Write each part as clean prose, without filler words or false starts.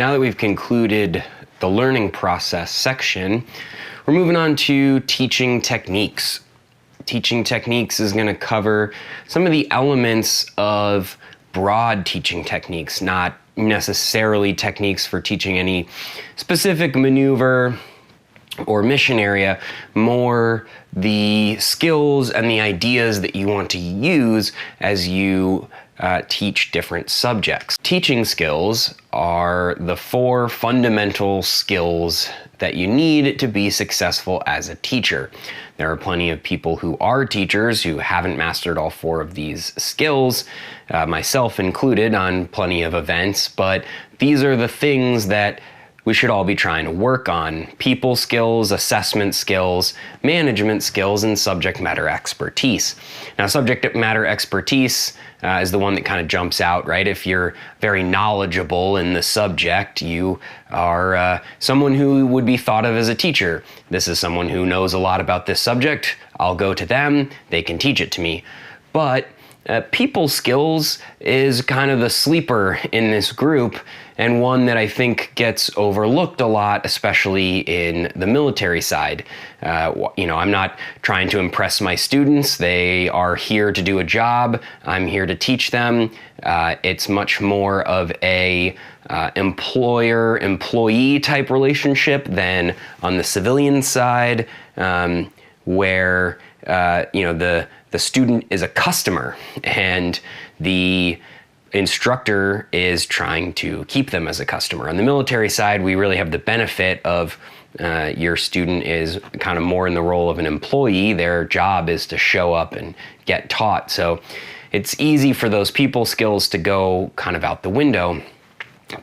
Now that we've concluded the learning process section, we're moving on to teaching techniques. Teaching techniques is going to cover some of the elements of broad teaching techniques, not necessarily techniques for teaching any specific maneuver or mission area, more the skills and the ideas that you want to use as you teach different subjects. Teaching skills are the 4 fundamental skills that you need to be successful as a teacher. There are plenty of people who are teachers who haven't mastered all 4 of these skills, myself included on plenty of events, but these are the things that we should all be trying to work on: people skills, assessment skills, management skills, and subject matter expertise. Now, subject matter expertise is the one that kind of jumps out, right? If you're very knowledgeable in the subject, you are someone who would be thought of as a teacher. This is someone who knows a lot about this subject. I'll go to them, they can teach it to me. But people skills is kind of the sleeper in this group, and one that I think gets overlooked a lot, especially in the military side. I'm not trying to impress my students. They are here to do a job. I'm here to teach them. It's much more of a employer-employee type relationship than on the civilian side, where the student is a customer and the instructor is trying to keep them as a customer. On the military side, we really have the benefit of your student is kind of more in the role of an employee. Their job is to show up and get taught. So it's easy for those people skills to go kind of out the window.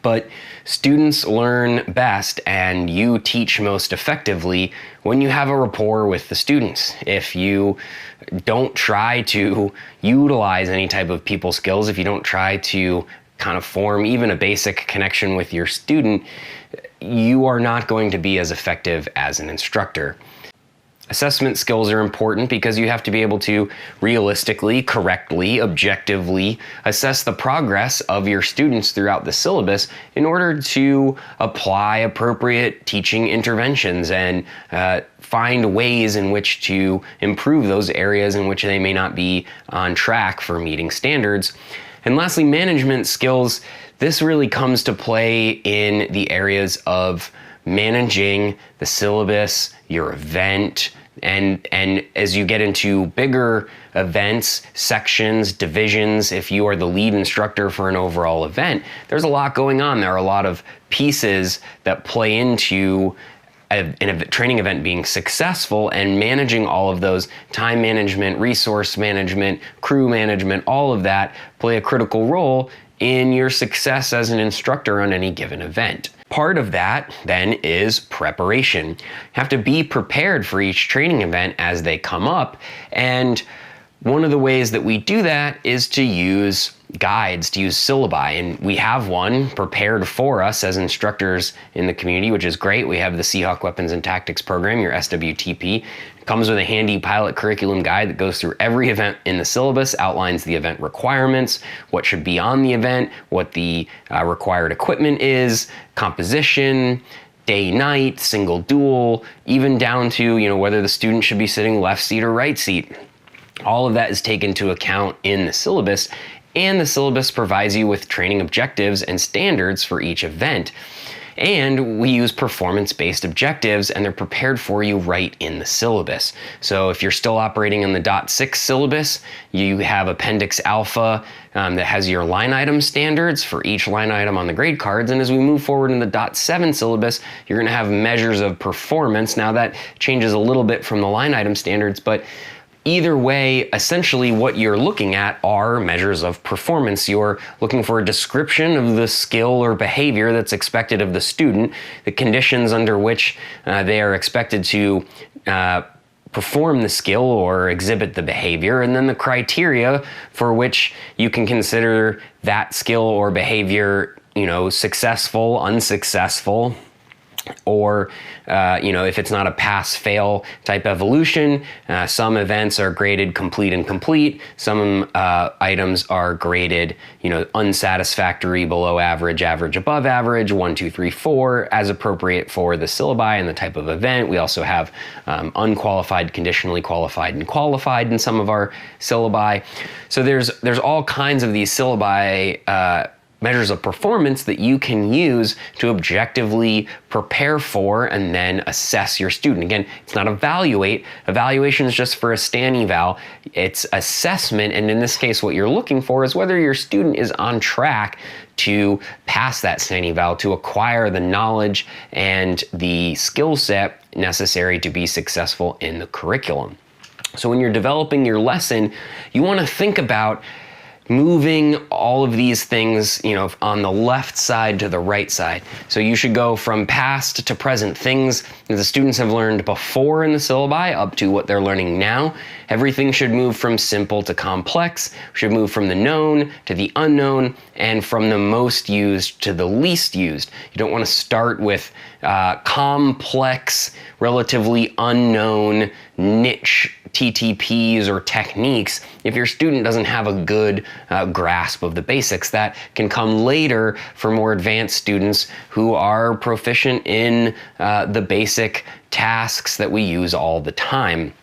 But students learn best and you teach most effectively when you have a rapport with the students. If you don't try to utilize any type of people skills, if you don't try to kind of form even a basic connection with your student, you are not going to be as effective as an instructor. Assessment skills are important because you have to be able to realistically, correctly, objectively assess the progress of your students throughout the syllabus in order to apply appropriate teaching interventions and find ways in which to improve those areas in which they may not be on track for meeting standards. And lastly, management skills. This really comes to play in the areas of managing the syllabus, your event, and as you get into bigger events, sections, divisions, if you are the lead instructor for an overall event, there's a lot going on. There are a lot of pieces that play into a training event being successful, and managing all of those: time management, resource management, crew management, all of that play a critical role in your success as an instructor on any given event. Part of that then is preparation. You have to be prepared for each training event as they come up, and one of the ways that we do that is to use guides, to use syllabi, and we have one prepared for us as instructors in the community, which is great. We have the Seahawk Weapons and Tactics program, your SWTP. It comes with a handy pilot curriculum guide that goes through every event in the syllabus, outlines the event requirements, what should be on the event, what the required equipment is, composition, day, night, single, dual, even down to whether the student should be sitting left seat or right seat. All of that is taken into account in the syllabus, and the syllabus provides you with training objectives and standards for each event. And we use performance-based objectives, and they're prepared for you right in the syllabus. So if you're still operating in the .6 syllabus, you have Appendix Alpha that has your line item standards for each line item on the grade cards. And as we move forward in the .7 syllabus, you're going to have measures of performance. Now that changes a little bit from the line item standards, but either way, essentially what you're looking at are measures of performance. You're looking for a description of the skill or behavior that's expected of the student, the conditions under which they are expected to perform the skill or exhibit the behavior, and then the criteria for which you can consider that skill or behavior, successful, unsuccessful, Or, if it's not a pass-fail type evolution, some events are graded complete and complete. Some items are graded, unsatisfactory, below average, average, above average, 1, 2, 3, 4, as appropriate for the syllabi and the type of event. We also have unqualified, conditionally qualified, and qualified in some of our syllabi. So there's all kinds of these syllabi measures of performance that you can use to objectively prepare for and then assess your student. Again, it's not evaluate. Evaluation is just for a stand eval. It's assessment, and in this case, what you're looking for is whether your student is on track to pass that stand eval, to acquire the knowledge and the skill set necessary to be successful in the curriculum. So when you're developing your lesson, you want to think about moving all of these things, on the left side to the right side. So you should go from past to present, things that the students have learned before in the syllabi up to what they're learning now. Everything should move from simple to complex, should move from the known to the unknown, and from the most used to the least used. You don't want to start with complex, relatively unknown, niche TTPs or techniques if your student doesn't have a good grasp of the basics. That can come later for more advanced students who are proficient in the basic tasks that we use all the time.